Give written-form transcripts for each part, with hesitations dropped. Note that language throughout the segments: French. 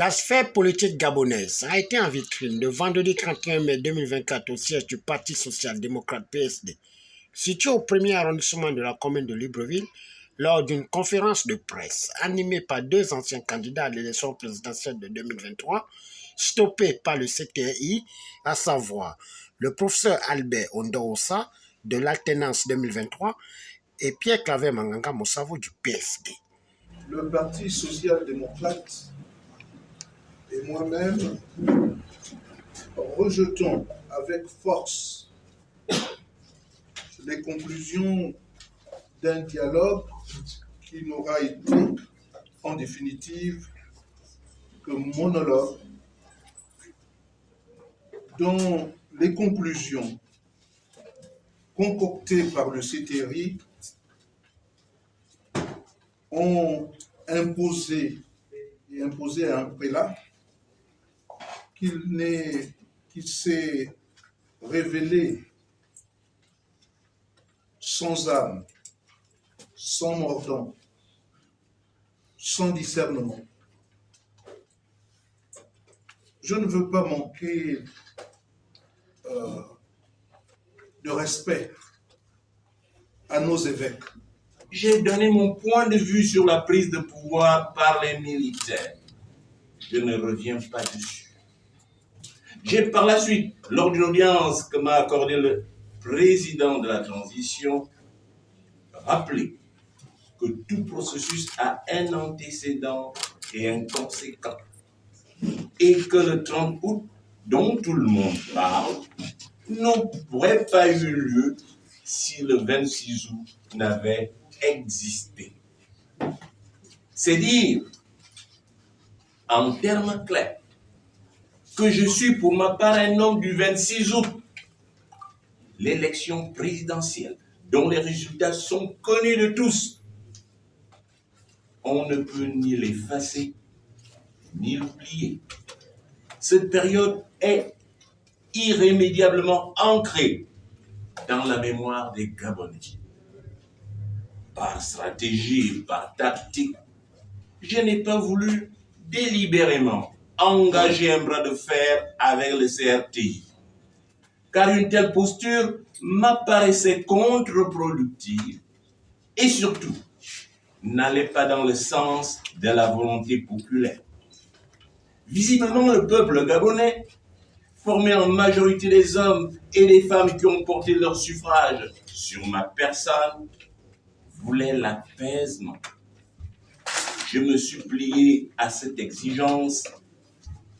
La sphère politique gabonaise a été en vitrine le vendredi 31 mai 2024 au siège du Parti social-démocrate PSD, situé au premier arrondissement de la commune de Libreville, lors d'une conférence de presse animée par deux anciens candidats à l'élection présidentielle de 2023, stoppés par le CTI, à savoir le professeur Albert Ondoosa de l'alternance 2023 et Pierre-Claver Manganga Moussavo du PSD. Le Parti social-démocrate et moi-même rejetons avec force les conclusions d'un dialogue qui n'aura été en définitive que monologue, dont les conclusions concoctées par le CTRI ont imposé à un prélat qu'il s'est révélé sans âme, sans mordant, sans discernement. Je ne veux pas manquer de respect à nos évêques. J'ai donné mon point de vue sur la prise de pouvoir par les militaires. Je ne reviens pas dessus. J'ai par la suite, lors d'une audience que m'a accordée le président de la transition, rappelé que tout processus a un antécédent et un conséquent. Et que le 30 août, dont tout le monde parle, n'aurait pas eu lieu si le 26 août n'avait existé. C'est dire, en termes clairs, que je suis pour ma part un homme du 26 août. L'élection présidentielle, dont les résultats sont connus de tous, on ne peut ni l'effacer, ni l'oublier. Cette période est irrémédiablement ancrée dans la mémoire des Gabonais. Par stratégie, par tactique, je n'ai pas voulu délibérément engager un bras de fer avec le CRTI, car une telle posture m'apparaissait contre-productive et surtout n'allait pas dans le sens de la volonté populaire. Visiblement, le peuple gabonais, formé en majorité des hommes et des femmes qui ont porté leur suffrage sur ma personne, voulait l'apaisement. Je me suis plié à cette exigence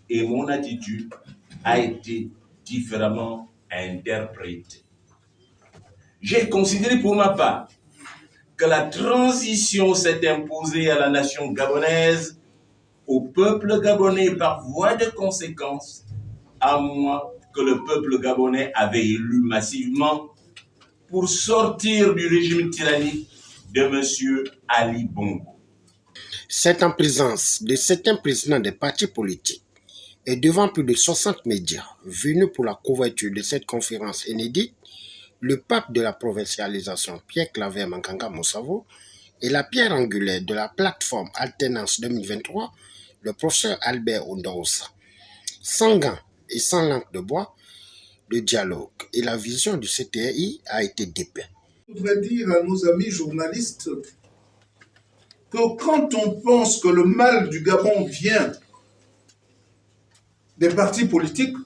et mon attitude a été différemment interprétée. J'ai considéré pour ma part que la transition s'est imposée à la nation gabonaise, au peuple gabonais par voie de conséquence, à moi que le peuple gabonais avait élu massivement pour sortir du régime tyrannique de M. Ali Bongo. C'est en présence de certains présidents des partis politiques et devant plus de 60 médias venus pour la couverture de cette conférence inédite, le pape de la provincialisation Pierre-Claver Manganga Moussavo et la pierre angulaire de la plateforme Alternance 2023, le professeur Albert Ondoosa. Sans gants et sans langue de bois, le dialogue et la vision du CTI a été dépeint. Je voudrais dire à nos amis journalistes que quand on pense que le mal du Gabon vient des partis politiques,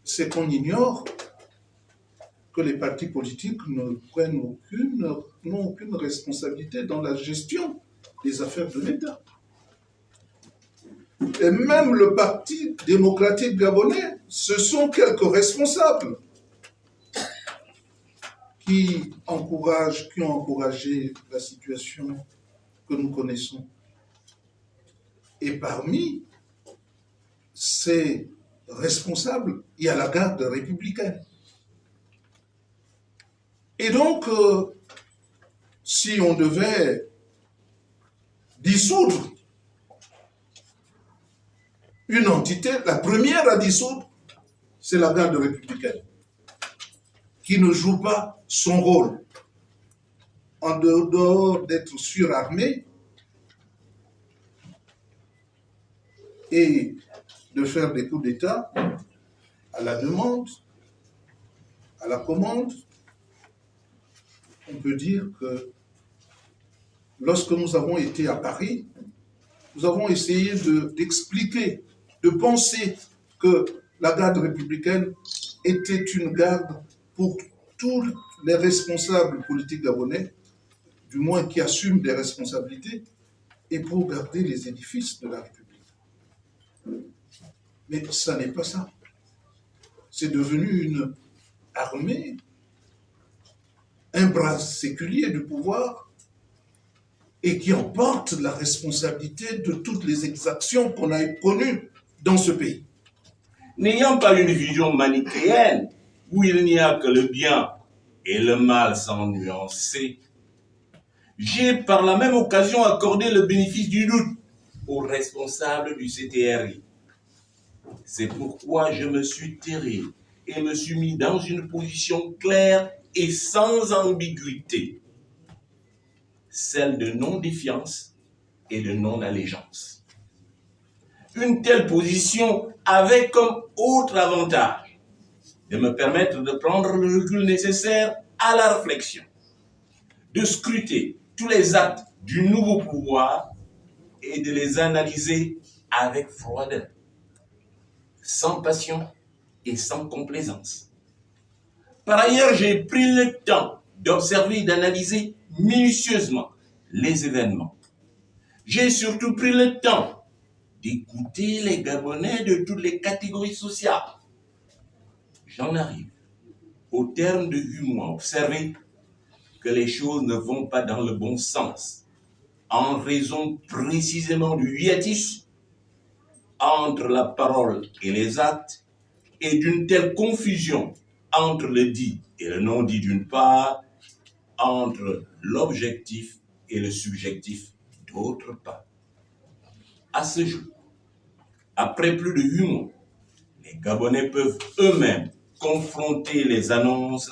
c'est qu'on ignore que les partis politiques n'ont aucune responsabilité dans la gestion des affaires de l'État. Et même le Parti démocratique gabonais, ce sont quelques responsables qui ont encouragé la situation que nous connaissons. Et parmi ces responsables, il y a la garde républicaine. Et donc, si on devait dissoudre une entité, la première à dissoudre, c'est la garde républicaine, qui ne joue pas son rôle. En dehors d'être surarmée, et de faire des coups d'État à la demande, à la commande. On peut dire que lorsque nous avons été à Paris, nous avons essayé d'expliquer, de penser que la garde républicaine était une garde pour tous les responsables politiques gabonais, du moins qui assument des responsabilités, et pour garder les édifices de la République. Mais ça n'est pas ça. C'est devenu une armée, un bras séculier du pouvoir, et qui emporte la responsabilité de toutes les exactions qu'on a connues dans ce pays. N'ayant pas une vision manichéenne, où il n'y a que le bien et le mal sans nuancer, j'ai par la même occasion accordé le bénéfice du doute aux responsables du CTRI. C'est pourquoi je me suis terré et me suis mis dans une position claire et sans ambiguïté, celle de non-défiance et de non-allégeance. Une telle position avait comme autre avantage de me permettre de prendre le recul nécessaire à la réflexion, de scruter tous les actes du nouveau pouvoir et de les analyser avec froideur, sans passion et sans complaisance. Par ailleurs, j'ai pris le temps d'observer et d'analyser minutieusement les événements. J'ai surtout pris le temps d'écouter les Gabonais de toutes les catégories sociales. J'en arrive au terme de 8 mois observer que les choses ne vont pas dans le bon sens, en raison précisément du hiatus entre la parole et les actes, et d'une telle confusion entre le dit et le non dit d'une part, entre l'objectif et le subjectif d'autre part. À ce jour, après plus de 8 mois, les Gabonais peuvent eux-mêmes confronter les annonces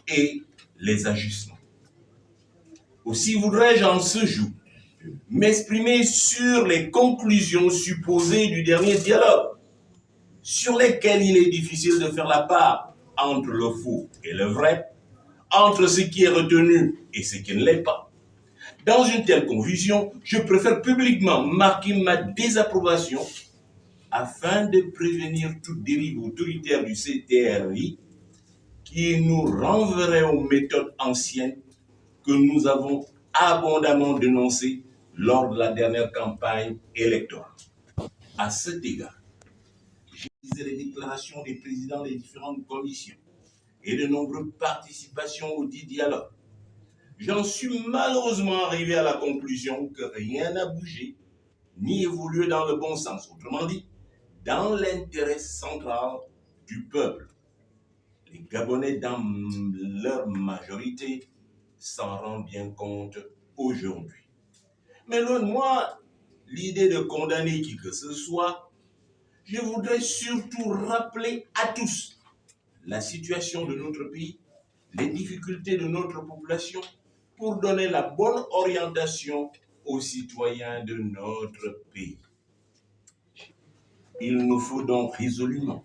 et les ajustements. Aussi voudrais-je en ce jour m'exprimer sur les conclusions supposées du dernier dialogue, sur lesquelles il est difficile de faire la part entre le faux et le vrai, entre ce qui est retenu et ce qui ne l'est pas. Dans une telle confusion, je préfère publiquement marquer ma désapprobation afin de prévenir toute dérive autoritaire du CTRI qui nous renverrait aux méthodes anciennes que nous avons abondamment dénoncées lors de la dernière campagne électorale. À cet égard, j'ai lisé les déclarations des présidents des différentes commissions et de nombreuses participations au dit dialogue. J'en suis malheureusement arrivé à la conclusion que rien n'a bougé ni évolué dans le bon sens. Autrement dit, dans l'intérêt central du peuple. Les Gabonais, dans leur majorité, s'en rendent bien compte aujourd'hui. Mais loin de moi, l'idée de condamner qui que ce soit, je voudrais surtout rappeler à tous la situation de notre pays, les difficultés de notre population, pour donner la bonne orientation aux citoyens de notre pays. Il nous faut donc résolument,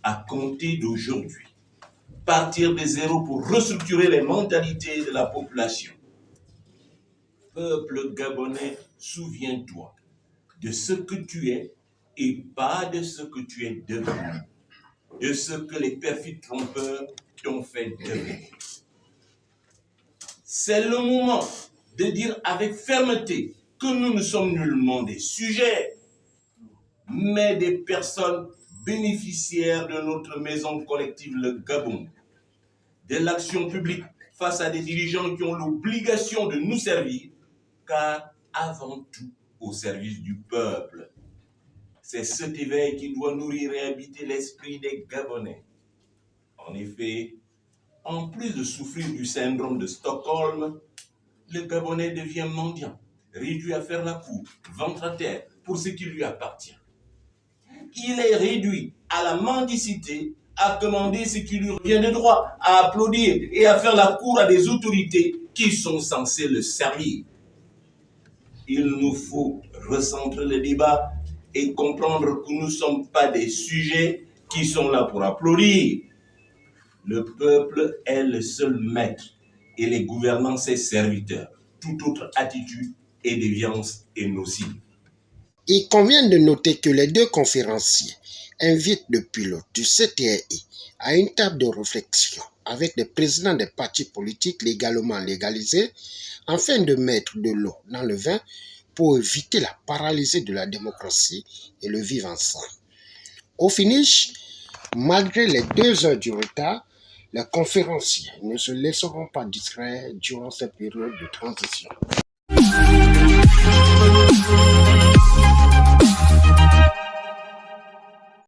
à compter d'aujourd'hui, partir de zéro pour restructurer les mentalités de la population. Peuple gabonais, souviens-toi de ce que tu es et pas de ce que tu es devenu, de ce que les perfides trompeurs t'ont fait devenir. C'est le moment de dire avec fermeté que nous ne sommes nullement des sujets, mais des personnes bénéficiaires de notre maison collective, le Gabon, de l'action publique face à des dirigeants qui ont l'obligation de nous servir, car avant tout au service du peuple. C'est cet éveil qui doit nourrir et habiter l'esprit des Gabonais. En effet, en plus de souffrir du syndrome de Stockholm, le Gabonais devient mendiant, réduit à faire la cour, ventre à terre, pour ce qui lui appartient. Il est réduit à la mendicité, à demander ce qui lui revient de droit, à applaudir et à faire la cour à des autorités qui sont censées le servir. Il nous faut recentrer le débat et comprendre que nous ne sommes pas des sujets qui sont là pour applaudir. Le peuple est le seul maître et les gouvernants ses serviteurs. Toute autre attitude et déviance est nocive. Il convient de noter que les deux conférenciers invitent le pilote du CTRI à une table de réflexion avec les présidents des partis politiques légalement légalisés afin de mettre de l'eau dans le vin pour éviter la paralysie de la démocratie et le vivre ensemble. Au finish, malgré les 2 heures du retard, les conférenciers ne se laisseront pas distraire durant cette période de transition.